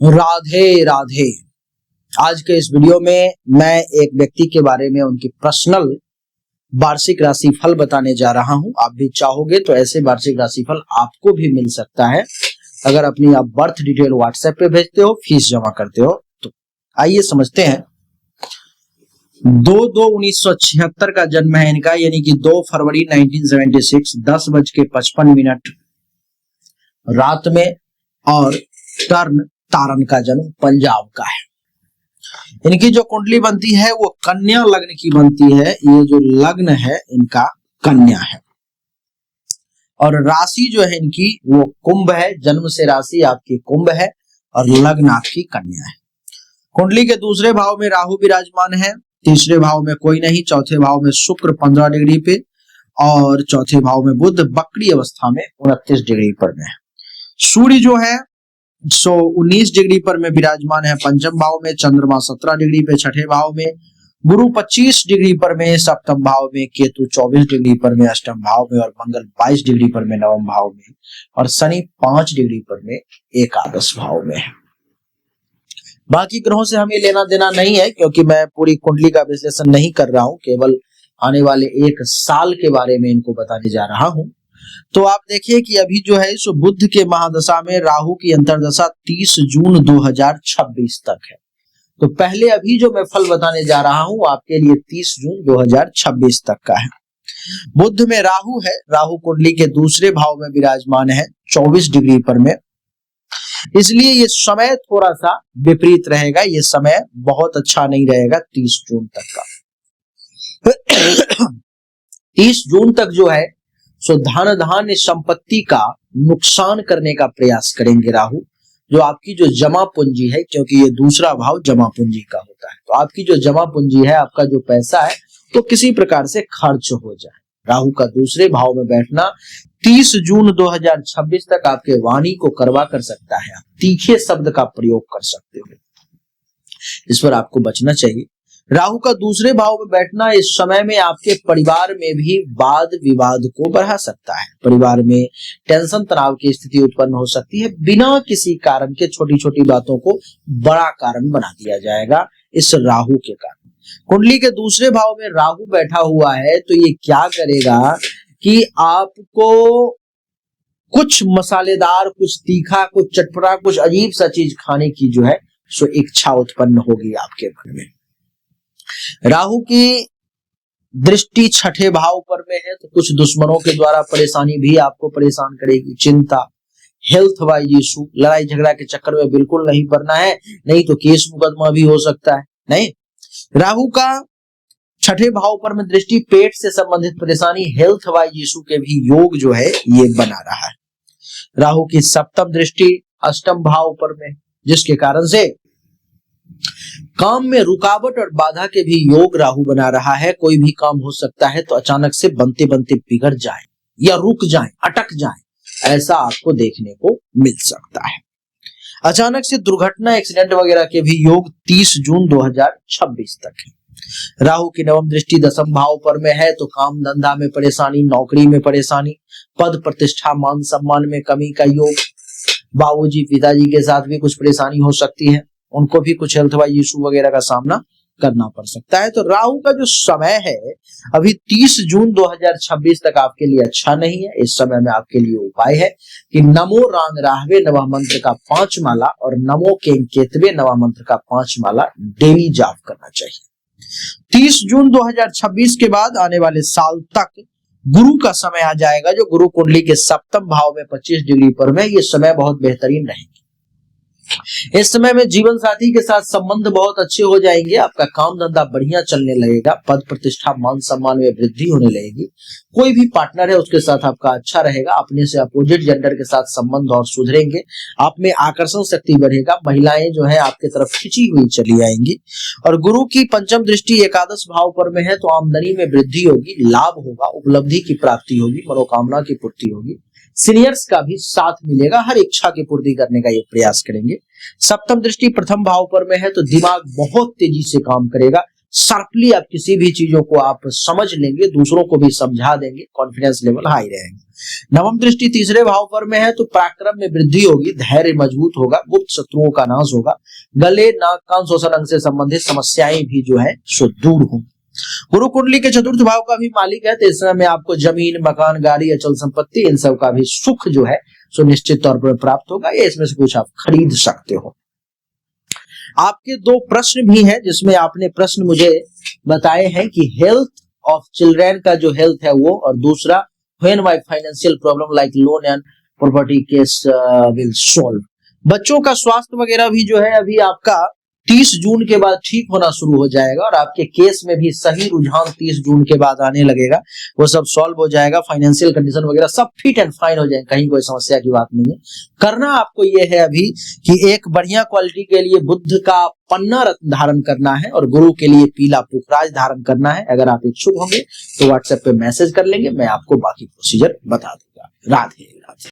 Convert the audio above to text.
राधे राधे। आज के इस वीडियो में मैं एक व्यक्ति के बारे में उनकी पर्सनल वार्षिक राशिफल बताने जा रहा हूं। आप भी चाहोगे तो ऐसे वार्षिक राशिफल आपको भी मिल सकता है अगर अपनी आप बर्थ डिटेल व्हाट्सएप पे भेजते हो, फीस जमा करते हो तो। आइए समझते हैं। 2/2/1976 का जन्म है इनका, यानी कि 2 फरवरी 1976 10:55 रात में। और टर्न तारन का जन्म पंजाब का है। इनकी जो कुंडली बनती है वो कन्या लग्न की बनती है। ये जो लग्न है इनका कन्या है और राशि जो है इनकी वो कुंभ है। जन्म से राशि आपकी कुंभ है और लग्न आपकी कन्या है। कुंडली के दूसरे भाव में राहु विराजमान है, तीसरे भाव में कोई नहीं, चौथे भाव में शुक्र 15 डिग्री पे और चौथे भाव में बुध वक्री अवस्था में 29 डिग्री पर में है। सूर्य जो है 19 डिग्री पर में विराजमान है पंचम भाव में, चंद्रमा 17 डिग्री पे छठे भाव में, गुरु 25 डिग्री पर में सप्तम भाव में, केतु 24 डिग्री पर में अष्टम भाव में और मंगल 22 डिग्री पर में नवम भाव में और शनि 5 डिग्री पर में एकादश भाव में है। बाकी ग्रहों से हमें लेना देना नहीं है क्योंकि मैं पूरी कुंडली का विश्लेषण नहीं कर रहा हूं, केवल आने वाले एक साल के बारे में इनको बताने जा रहा हूं। तो आप देखिए कि अभी जो है सो बुध के महादशा में राहु की अंतरदशा 30 जून 2026 तक है। तो पहले अभी जो मैं फल बताने जा रहा हूं आपके लिए 30 जून 2026 तक का है। बुध में राहु है, राहु कुंडली के दूसरे भाव में विराजमान है 24 डिग्री पर में, इसलिए ये समय थोड़ा सा विपरीत रहेगा। ये समय बहुत अच्छा नहीं रहेगा 30 जून तक का। 30 जून तक जो है सो धन धान्य संपत्ति का नुकसान करने का प्रयास करेंगे राहु। जो आपकी जो जमा पूंजी है, क्योंकि ये दूसरा भाव जमा पूंजी का होता है, तो आपकी जो जमा पूंजी है, आपका जो पैसा है तो किसी प्रकार से खर्च हो जाए। राहु का दूसरे भाव में बैठना 30 जून 2026 तक आपके वाणी को करवा कर सकता है। आप तीखे शब्द का प्रयोग कर सकते हो, इस पर आपको बचना चाहिए। राहु का दूसरे भाव में बैठना इस समय में आपके परिवार में भी वाद विवाद को बढ़ा सकता है। परिवार में टेंशन तनाव की स्थिति उत्पन्न हो सकती है। बिना किसी कारण के छोटी छोटी बातों को बड़ा कारण बना दिया जाएगा इस राहु के कारण। कुंडली के दूसरे भाव में राहु बैठा हुआ है तो ये क्या करेगा कि आपको कुछ मसालेदार, कुछ तीखा, कुछ चटपटा, कुछ अजीब सा चीज खाने की जो है सो इच्छा उत्पन्न होगी आपके मन में। राहु की दृष्टि छठे भाव पर में है तो कुछ दुश्मनों के द्वारा परेशानी भी आपको परेशान करेगी। चिंता, हेल्थ वाइज इशू, लड़ाई झगड़ा के चक्कर में बिल्कुल नहीं पड़ना है, नहीं तो केस मुकदमा भी हो सकता है। नहीं, राहु का छठे भाव पर में दृष्टि पेट से संबंधित परेशानी, हेल्थ वाइज इशू के भी योग जो है ये बना रहा है। राहु की सप्तम दृष्टि अष्टम भाव पर में, जिसके कारण से काम में रुकावट और बाधा के भी योग राहु बना रहा है। कोई भी काम हो सकता है तो अचानक से बनते बनते बिगड़ जाए या रुक जाए, अटक जाए, ऐसा आपको देखने को मिल सकता है। अचानक से दुर्घटना, एक्सीडेंट वगैरह के भी योग 30 जून 2026 तक है। राहु की नवम दृष्टि दसम भाव पर में है तो काम धंधा में परेशानी, नौकरी में परेशानी, पद प्रतिष्ठा मान सम्मान में कमी का योग। बाबूजी पिताजी के साथ भी कुछ परेशानी हो सकती है, उनको भी कुछ हेल्थ वाइज इशू वगैरह का सामना करना पड़ सकता है। तो राहु का जो समय है अभी 30 जून 2026 तक आपके लिए अच्छा नहीं है। इस समय में आपके लिए उपाय है कि नमो रांग राहवे नवा मंत्र का 5 माला और नमो केंकेतवे नवा मंत्र का 5 माला डेली जाप करना चाहिए। 30 जून 2026 के बाद आने वाले साल तक गुरु का समय आ जाएगा, जो गुरु कुंडली के सप्तम भाव में 25 डिग्री पर में। ये समय बहुत बेहतरीन रहेगी। इस समय में जीवन साथी के साथ संबंध बहुत अच्छे हो जाएंगे। आपका काम धंधा बढ़िया चलने लगेगा, पद प्रतिष्ठा मान सम्मान में वृद्धि होने लगेगी। कोई भी पार्टनर है उसके साथ आपका अच्छा रहेगा। अपने से अपोजिट जेंडर के साथ संबंध और सुधरेंगे। आप में आकर्षण शक्ति बढ़ेगा। महिलाएं जो है आपके तरफ खिंची हुई चली आएंगी। और गुरु की पंचम दृष्टि एकादश भाव पर में है तो आमदनी में वृद्धि होगी, लाभ होगा, उपलब्धि की प्राप्ति होगी, मनोकामना की पूर्ति होगी। सीनियर्स का भी साथ मिलेगा, हर इच्छा की पूर्ति करने का ये प्रयास करेंगे। सप्तम दृष्टि प्रथम भाव पर में है तो दिमाग बहुत तेजी से काम करेगा। शार्पली आप किसी भी चीजों को आप समझ लेंगे, दूसरों को भी समझा देंगे, कॉन्फिडेंस लेवल हाई रहेगा। नवम दृष्टि तीसरे भाव पर में है तो पराक्रम में वृद्धि होगी, धैर्य मजबूत होगा, गुप्त शत्रुओं का नाश होगा, गले नाक कान श्वसन अंग से संबंधित समस्याएं भी जो है सो दूर होंगी। गुरु कुंडली के चतुर्थ भाव का भी मालिक है, तो इस समय में आपको जमीन, मकान, गाड़ी, अचल संपत्ति इन सब का भी सुख जो है सो निश्चित तौर पर प्राप्त होगा। ये इसमें से कुछ आप खरीद सकते हो। आपके दो प्रश्न भी हैं जिसमें आपने प्रश्न मुझे बताए हैं कि हेल्थ ऑफ चिल्ड्रन का जो हेल्थ है वो, और दूसरा when my financial problem like loan and property case will solve. बच्चों का स्वास्थ्य वगैरह भी जो है अभी आपका 30 जून के बाद ठीक होना शुरू हो जाएगा, और आपके केस में भी सही रुझान 30 जून के बाद आने लगेगा, वो सब सॉल्व हो जाएगा। फाइनेंशियल कंडीशन वगैरह सब फिट एंड फाइन हो जाएंगे, कहीं कोई समस्या की बात नहीं है। करना आपको ये है अभी कि एक बढ़िया क्वालिटी के लिए बुद्ध का पन्ना रत्न धारण करना है और गुरु के लिए पीला पुखराज धारण करना है। अगर आप इच्छुक होंगे तो व्हाट्सएप पे मैसेज कर लेंगे, मैं आपको बाकी प्रोसीजर बता दूंगा। राधे।